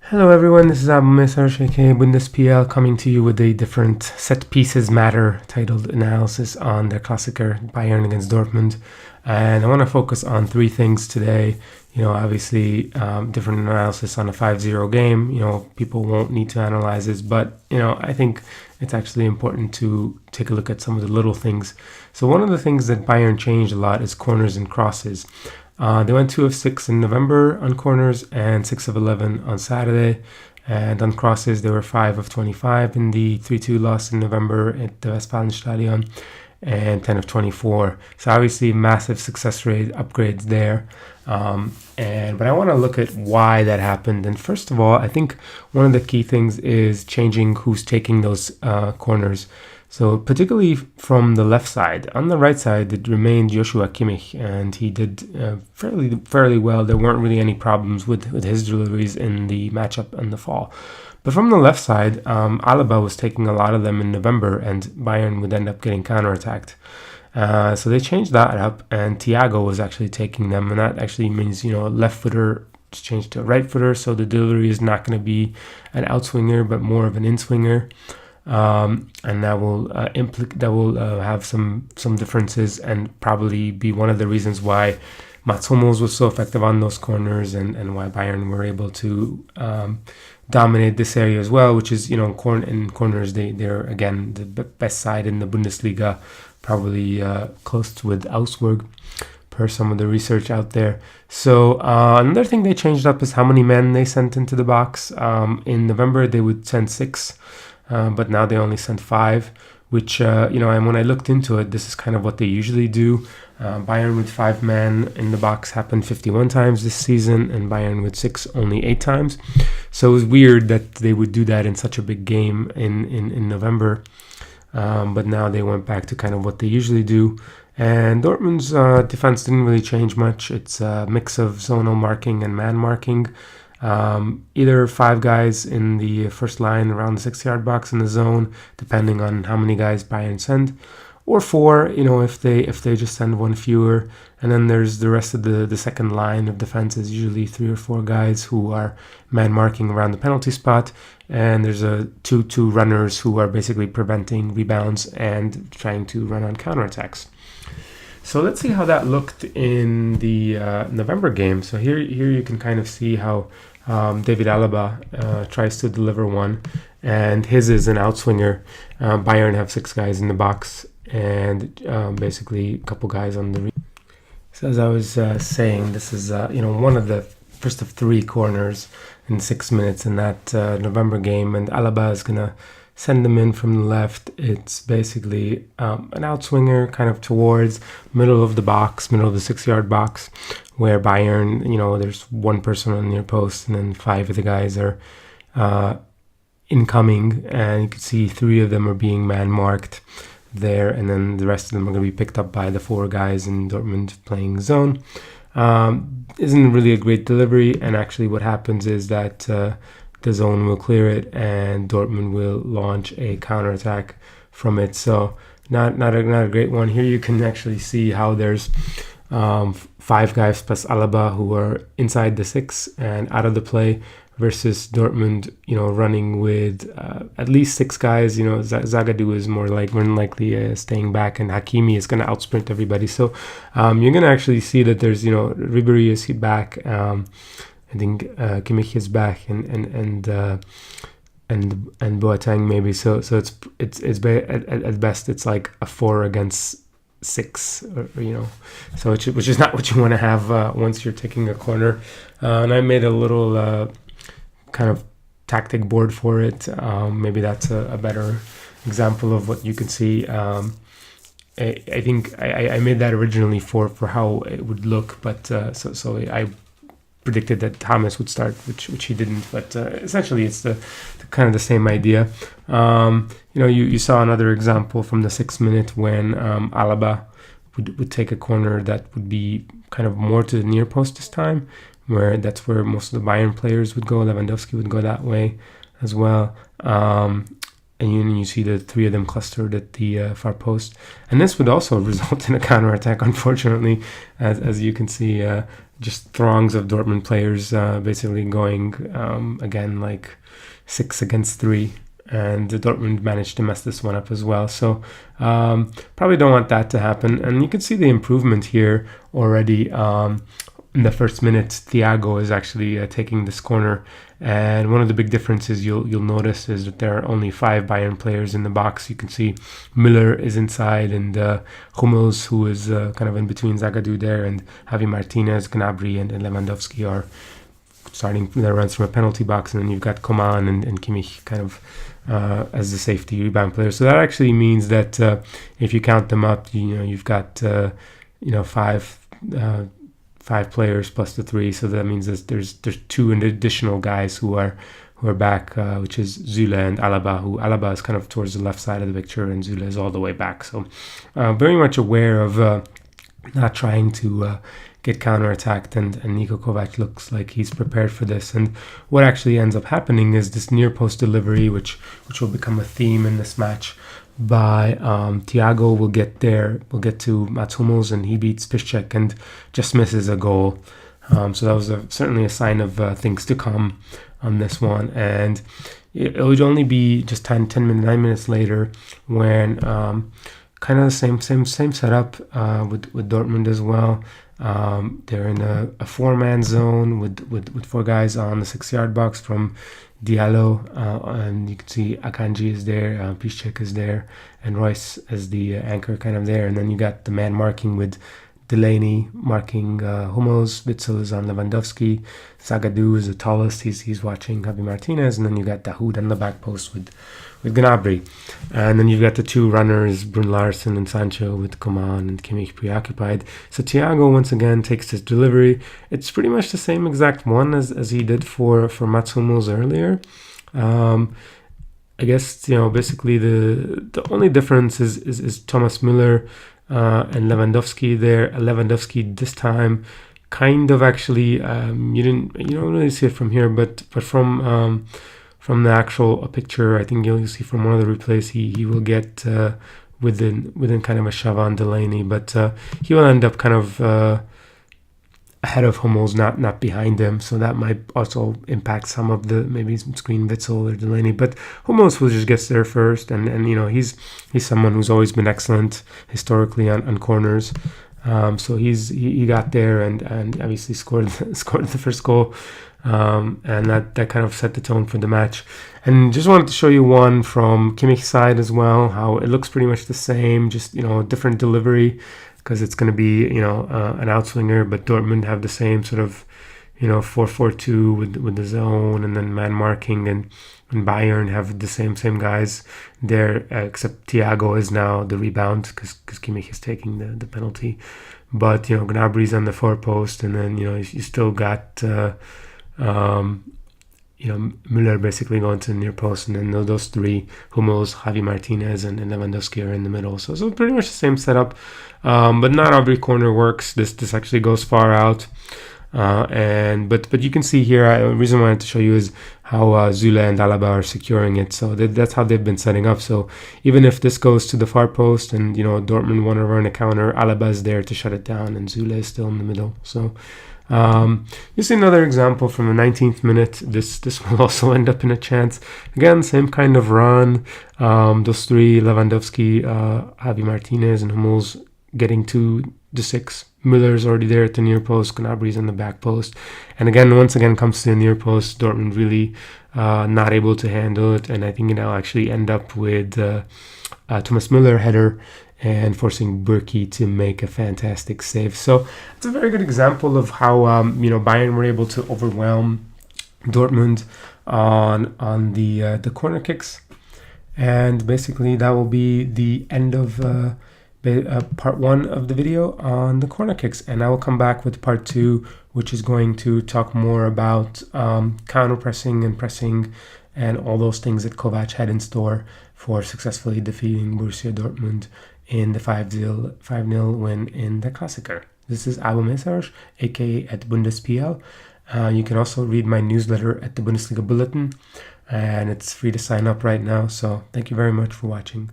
Hello everyone, this is Abu Mesar aka BundesPL coming to you with a different Set Pieces Matter titled analysis on their Klassiker Bayern against Dortmund. And I want to focus on three things today. Obviously, different analysis on a 5-0 game. People won't need to analyze this, but, I think it's actually important to take a look at some of the little things. So one of the things that Bayern changed a lot is corners and crosses. They went 2 of 6 in November on corners and 6 of 11 on Saturday. And on crosses, they were 5 of 25 in the 3-2 loss in November at the Westfalenstadion and 10 of 24. So obviously massive success rate upgrades there. But I want to look at why that happened. And first of all, I think one of the key things is changing who's taking those corners. So particularly from the left side. On the right side, it remained Joshua Kimmich, and he did fairly well. There weren't really any problems with his deliveries in the matchup in the fall. But from the left side, Alaba was taking a lot of them in November, and Bayern would end up getting counterattacked. So they changed that up, and Thiago was actually taking them, and that actually means, left footer changed to a right footer, so the delivery is not going to be an outswinger, but more of an inswinger. And that will have some differences and probably be one of the reasons why Mats Hummels was so effective on those corners and why Bayern were able to dominate this area as well, which is, in corners, they're again the best side in the Bundesliga, probably close with Augsburg per some of the research out there. So another thing they changed up is how many men they sent into the box. In November, they would send 6. But now they only sent 5, which, and when I looked into it, this is kind of what they usually do. Bayern with 5 men in the box happened 51 times this season, and Bayern with 6 only 8 times. So it was weird that they would do that in such a big game in November. But now they went back to kind of what they usually do. And Dortmund's defense didn't really change much. It's a mix of zonal marking and man marking. Either 5 guys in the first line around the 6-yard box in the zone, depending on how many guys Bayern send, or 4, if they just send 1 fewer. And then there's the rest of the second line of defense is usually 3 or 4 guys who are man marking around the penalty spot, and there's two runners who are basically preventing rebounds and trying to run on counterattacks. So let's see how that looked in the November game. So here you can kind of see how David Alaba tries to deliver one, and his is an outswinger. Bayern have 6 guys in the box and basically a couple guys on the. So as I was saying, this is one of the first of 3 corners in 6 minutes in that November game, and Alaba is gonna send them in from the left. It's basically an outswinger kind of towards middle of the 6-yard box, where Bayern, there's 1 person on the near post and then 5 of the guys are incoming, and you can see 3 of them are being man marked there, and then the rest of them are going to be picked up by the 4 guys in Dortmund playing zone. Isn't really a great delivery, and actually what happens is that the zone will clear it and Dortmund will launch a counterattack from it. So not a great one. Here you can actually see how there's 5 guys plus Alaba who are inside the 6 and out of the play, versus Dortmund, running with at least 6 guys. Zagadou is more than likely staying back, and Hakimi is going to outsprint everybody. So you're going to actually see that there's, Ribéry is back. I think Kimmich is back, and Boateng maybe. So it's at best it's like a 4 against 6, so which is not what you want to have once you're taking a corner. And I made a little kind of tactic board for it. Maybe that's a better example of what you can see. I think I made that originally for how it would look, but so I predicted that Thomas would start, which he didn't. But essentially, it's the kind of the same idea. You saw another example from the 6th minute when Alaba would take a corner that would be kind of more to the near post this time, where that's where most of the Bayern players would go. Lewandowski would go that way as well. and you see the three of them clustered at the far post. And this would also result in a counterattack, unfortunately, as you can see, just throngs of Dortmund players basically going, again, like 6 against 3. And Dortmund managed to mess this one up as well. So probably don't want that to happen. And you can see the improvement here already. In the first minute, Thiago is actually taking this corner. And one of the big differences you'll notice is that there are only 5 Bayern players in the box. You can see Müller is inside, and Hummels, who is kind of in between Zagadou there, and Javi Martinez, Gnabry, and Lewandowski are starting their runs from a penalty box. And then you've got Coman and Kimmich kind of as the safety rebound player. So that actually means that if you count them up, you've got 5 players plus the 3, so that means there's 2 additional guys who are back, which is Zule and Alaba. Alaba is kind of towards the left side of the picture, and Zule is all the way back. So very much aware of not trying to get counterattacked, and Niko Kovac looks like he's prepared for this. And what actually ends up happening is this near post delivery, which will become a theme in this match. By Thiago will get to Mats Hummels, and he beats Piszczek and just misses a goal. So that was certainly a sign of things to come on this one. And it would only be just 9 minutes later when kind of the same setup with Dortmund as well. They're in a 4-man zone with 4 guys on the 6-yard box from Diallo, and you can see Akanji is there, Piszczek is there, and Royce as the anchor kind of there. And then you got the man marking with Delaney marking Hummels, Witzel is on Lewandowski, Zagadou is the tallest, he's watching Javi Martinez, and then you got Dahoud on the back post with Gnabry. And then you've got the 2 runners, Brun Larsen and Sancho, with Coman and Kimmich preoccupied. So Thiago once again takes his delivery. It's pretty much the same exact one as he did for Mats Hummels earlier. I guess, basically the only difference is Thomas Müller and Lewandowski there. Lewandowski this time kind of actually, you don't really see it from here, but from the actual picture, I think you'll see from one of the replays, he will get within kind of a shove on Delaney, but he will end up kind of ahead of Hummels, not behind him. So that might also impact some of the maybe screen Witzel or Delaney. But Hummels will just gets there first, and he's someone who's always been excellent historically on corners. So he got there and obviously scored the first goal. And that kind of set the tone for the match. And just wanted to show you one from Kimmich's side as well, how it looks pretty much the same, just different delivery, because it's going to be an outswinger, but Dortmund have the same sort of 4-4-2 with the zone and then man marking, and Bayern have the same guys there, except Thiago is now the rebound because Kimmich is taking the penalty. But Gnabry's on the far post, and then you still got Müller basically going to the near post, and then those 3, Hummels, Javi Martinez, and Lewandowski are in the middle. So pretty much the same setup, but not every corner works. This actually goes far out, but you can see here, the reason I wanted to show you is how Zule and Alaba are securing it. So that's how they've been setting up. So even if this goes to the far post and Dortmund want to run a counter, Alaba is there to shut it down, and Zule is still in the middle. So this is another example from the 19th minute. This will also end up in a chance. Again, same kind of run. Those 3, Lewandowski, Javi Martinez, and Hummels getting to the 6. Müller's already there at the near post. Gnabry's on the back post. And again, once again, comes to the near post. Dortmund really not able to handle it. And I think it'll actually end up with Thomas Müller header and forcing Burki to make a fantastic save. So it's a very good example of how Bayern were able to overwhelm Dortmund on the corner kicks. And basically that will be the end of part 1 of the video on the corner kicks, and I will come back with part 2, which is going to talk more about counter pressing and pressing and all those things that Kovac had in store for successfully defeating Borussia Dortmund in the 5-0 win in the Klassiker. This is Abu Mesaj, aka at BundesPL. You can also read my newsletter at the Bundesliga Bulletin. and it's free to sign up right now. So thank you very much for watching.